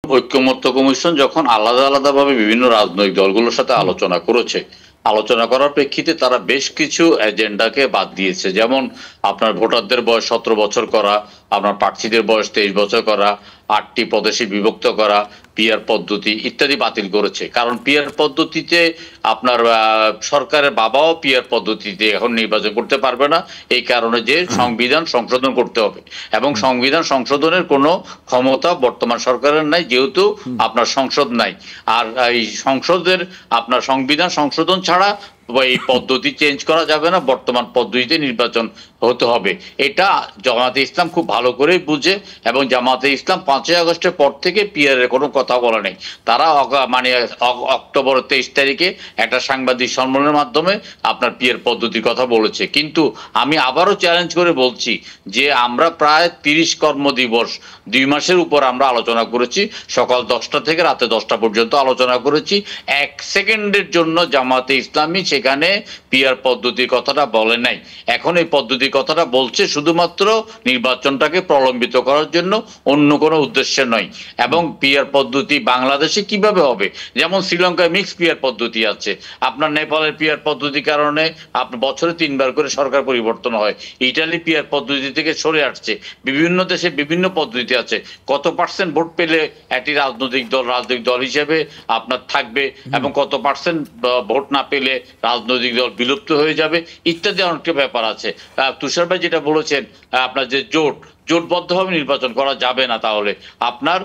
ঐক্যমত্য কমিশন যখন আলাদা আলাদাভাবে বিভিন্ন রাজনৈতিক দলগুলোর সাথে আলোচনা করেছে, আলোচনা করার প্রেক্ষিতে তারা বেশ কিছু এজেন্ডাকে বাদ দিয়েছে। যেমন আপনার ভোটারদের বয়স 17 বছর করা, আপনার প্রার্থীদের বয়স 23 বছর করা, 8টি প্রদেশে বিভক্ত করা, পিআর পদ্ধতি ইত্যাদি বাতিল করেছে। কারণ পিআর পদ্ধতিতে আপনার সরকারের বাবাও পিআর পদ্ধতিতে এখন নির্বাচন করতে পারবে না, এই কারণে যে সংবিধান সংশোধন করতে হবে, এবং সংবিধান সংশোধনের কোনো ক্ষমতা বর্তমান সরকারের নাই, যেহেতু আপনার সংসদ নাই। আর এই সংসদের আপনার সংবিধান সংশোধন ছাড়া এই পদ্ধতি চেঞ্জ করা যাবে না, বর্তমান পদ্ধতিতে নির্বাচন হতে হবে। এটা জামাতে ইসলাম খুব ভালো করেই বুঝে, এবং জামাতে ইসলাম 5ই আগস্টের পর থেকে পিআর এর কোনো কথা বলে নেই। তারা মানে অক্টোবর 23 তারিখে একটা সাংবাদিক সম্মেলনের মাধ্যমে আপনার পিআর পদ্ধতির কথা বলেছে। কিন্তু আমি আবারও চ্যালেঞ্জ করে বলছি যে আমরা প্রায় 30 কর্মদিবস 2 মাসের উপর আমরা আলোচনা করেছি, সকাল 10টা থেকে রাতে 10টা পর্যন্ত আলোচনা করেছি। 1 সেকেন্ডের জন্য জামাতে ইসলামী সেখানে পিআর পদ্ধতির কথাটা বলে নাই। এখন এই পদ্ধতির কথাটা বলছে শুধুমাত্র নির্বাচনটাকে প্রলম্বিত করার জন্য, অন্য কোনো উদ্দেশ্যে নয়। এবং পিআর পদ্ধতি বাংলাদেশে কিভাবে হবে, যেমন শ্রীলঙ্কায় মিক্স পিআর পদ্ধতি আছে, আপনার নেপালের পিআর পদ্ধতির কারণে আপনার বছরে 3 বার করে সরকার পরিবর্তন হয়। ইটালি পিআর পদ্ধতি থেকে সরে আসছে। বিভিন্ন দেশে বিভিন্ন পদ্ধতি আছে। কত পার্সেন্ট ভোট পেলে একটি রাজনৈতিক দল হিসেবে আপনার থাকবে, এবং কত পার্সেন্ট ভোট না পেলে রাজনৈতিক দল বিলুপ্ত হয়ে যাবে, ইত্যাদি অনেকটা ব্যাপার আছে। তুষার ভাই যেটা বলেছেন, আপনার যে জোটবদ্ধভাবে নির্বাচন করা যাবে না, তাহলে আপনার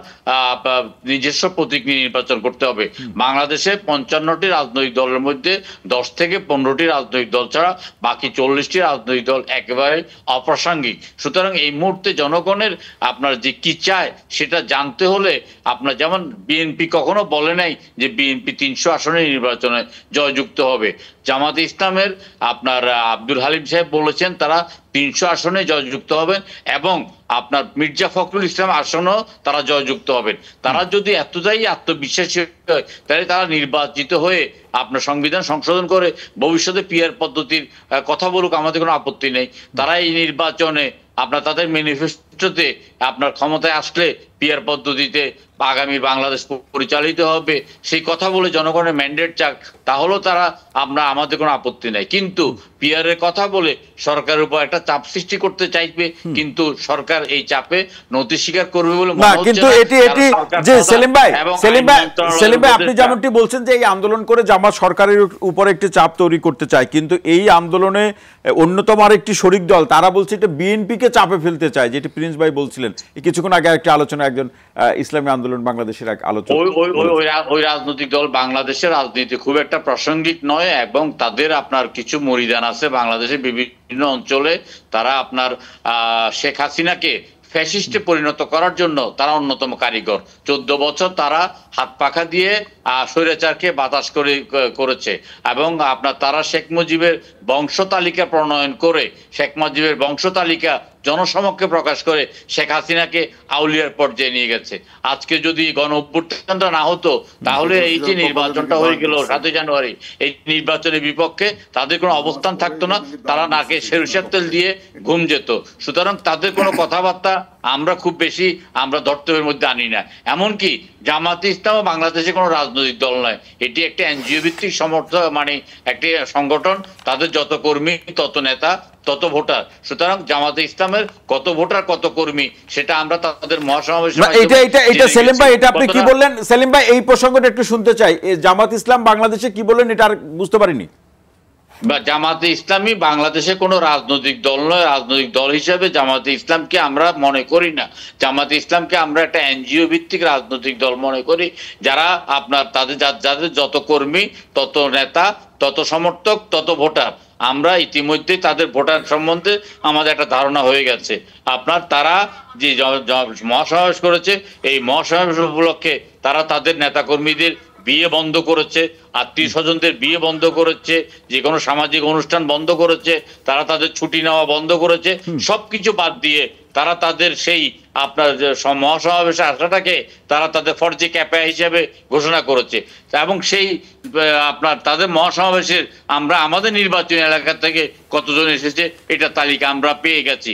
নিজস্ব প্রতীক নিয়ে নির্বাচন করতে হবে। বাংলাদেশে 55টি রাজনৈতিক দলের মধ্যে 10 থেকে 15টি রাজনৈতিক দল ছাড়া বাকি 40টি রাজনৈতিক দল একেবারে অপ্রাসঙ্গিক। সুতরাং এই মুহূর্তে জনগণের আপনার যে কি চায় সেটা জানতে হলে আপনার, যেমন বিএনপি কখনো বলে নাই যে বিএনপি 300 আসনে নির্বাচনে জয়যুক্ত হবে। জামাতে ইসলামের আপনার আব্দুল হালিম সাহেব বলেছেন তারা 300 আসনে জয়যুক্ত হবেন, এবং আপনার মির্জা ফখরুল ইসলাম আসনও তারা জয়যুক্ত হবেন। তারা যদি এতটাই আত্মবিশ্বাসী হয়, তাহলে তারা নির্বাচিত হয়ে আপনার সংবিধান সংশোধন করে ভবিষ্যতে পিআর পদ্ধতির কথা বলুক, আমাদের কোনো আপত্তি নেই। তারা এই নির্বাচনে আপনার তাদের ম্যানিফেস্টোতে আপনার ক্ষমতায় আসলে পিআর পদ্ধতিতে আগামী বাংলাদেশ পরিচালিত হবে সেই কথা বলে জনগণের ম্যান্ডেট চাক, তাহলেও তারা আমাদের কোনো আপত্তি নাই। কিন্তু পিআর এর কথা বলে সরকারের উপর একটা চাপ সৃষ্টি করতে চাইবে, কিন্তু সরকার এই চাপে নতি স্বীকার করবে বলে মনে হচ্ছে কিন্তু এটি যে সেলিম ভাই আপনি যেমনটি বলছেন যে এই আন্দোলন করে জামাত সরকারের উপর একটি চাপ তৈরি করতে চায়, কিন্তু এই আন্দোলনে অন্যতম আরেকটি শরিক দল তারা বলছে এটা বিএনপিকে চাপে ফেলতে চায়, যেটি প্রিন্স ভাই বলছিলেন কিছুক্ষণ আগে একটা আলোচনা, একজন ইসলামী আন্দোলন বাংলাদেশের এক আলোচনা। ওই রাজনৈতিক দল বাংলাদেশের রাজনীতি খুব একটা প্রাসঙ্গিক নয়, এবং তাদের আপনার কিছু মরিদান আছে বাংলাদেশের বিভিন্ন অঞ্চলে। তারা আপনার শেখ হাসিনাকে ফ্যাসিস্টে পরিণত করার জন্য তারা অন্যতম কারিগর। 14 বছর তারা হাত পাখা দিয়ে স্বৈরাচারকে বাতাস করেছে, এবং আপনার তারা শেখ মুজিবের বংশ তালিকা প্রণয়ন করে, শেখ মুজিবের বংশ তালিকা জনসমক্ষে প্রকাশ করে শেখ হাসিনাকে আউলিয়ার পর্যায়ে নিয়ে গেছে। আজকে যদি গণ অভ্যুত্থানটা না হতো, তাহলে এই যে নির্বাচনটা হয়ে গেল 7 জানুয়ারি, এই নির্বাচনের বিপক্ষে তাদের কোনো অবস্থান থাকতো না, তারা নাকে সরিষার তেল দিয়ে ঘুম যেত। সুতরাং তাদের কোনো কথাবার্তা আমরা খুব বেশি ধর্তব্যের মধ্যে আনি না। এমনকি জামাতে ইসলাম বাংলাদেশে কোনো রাজনৈতিক দল নয়, এটি একটি এনজিও ভিত্তিক মানে একটি সংগঠন। তাদের যত কর্মী তত নেতা তত ভোটার। সুতরাং জামাতে ইসলামের কত ভোটার কত কর্মী সেটা আমরা তাদের মহাসমাবেশে এটা সেলিম ভাই, এটা আপনি কি বললেন সেলিম ভাই, এই প্রসঙ্গটা একটু শুনতে চাই। জামাত ইসলাম বাংলাদেশে কি বললেন এটা আর বুঝতে পারিনি। জামাতে ইসলামী বাংলাদেশে কোনো রাজনৈতিক দল নয়। রাজনৈতিক দল হিসেবে জামাতে ইসলামকে আমরা মনে করি না। জামাতে ইসলামকে আমরা একটা এনজিও ভিত্তিক রাজনৈতিক দল মনে করি, যারা আপনার যাদের যত কর্মী তত নেতা তত সমর্থক তত ভোটার। আমরা ইতিমধ্যে তাদের ভোটার সম্বন্ধে আমাদের একটা ধারণা হয়ে গেছে। আপনার তারা যে মহাসমাবেশ করেছে, এই মহাসমাবেশ উপলক্ষে তারা তাদের নেতাকর্মীদের বিয়ে বন্ধ করেছে, আত্মীয় স্বজনদের বিয়ে বন্ধ করেছে, যে কোনো সামাজিক অনুষ্ঠান বন্ধ করেছে, তারা তাদের ছুটি নেওয়া বন্ধ করেছে। সবকিছু বাদ দিয়ে তারা তাদের সেই আপনার মহাসমাবেশে আসাটাকে তারা তাদের ফরজে ক্যাপা হিসেবে ঘোষণা করেছে, এবং সেই আপনার তাদের মহাসমাবেশের আমরা আমাদের নির্বাচনী এলাকা থেকে কতজন এসেছে এটা তালিকা আমরা পেয়ে গেছি।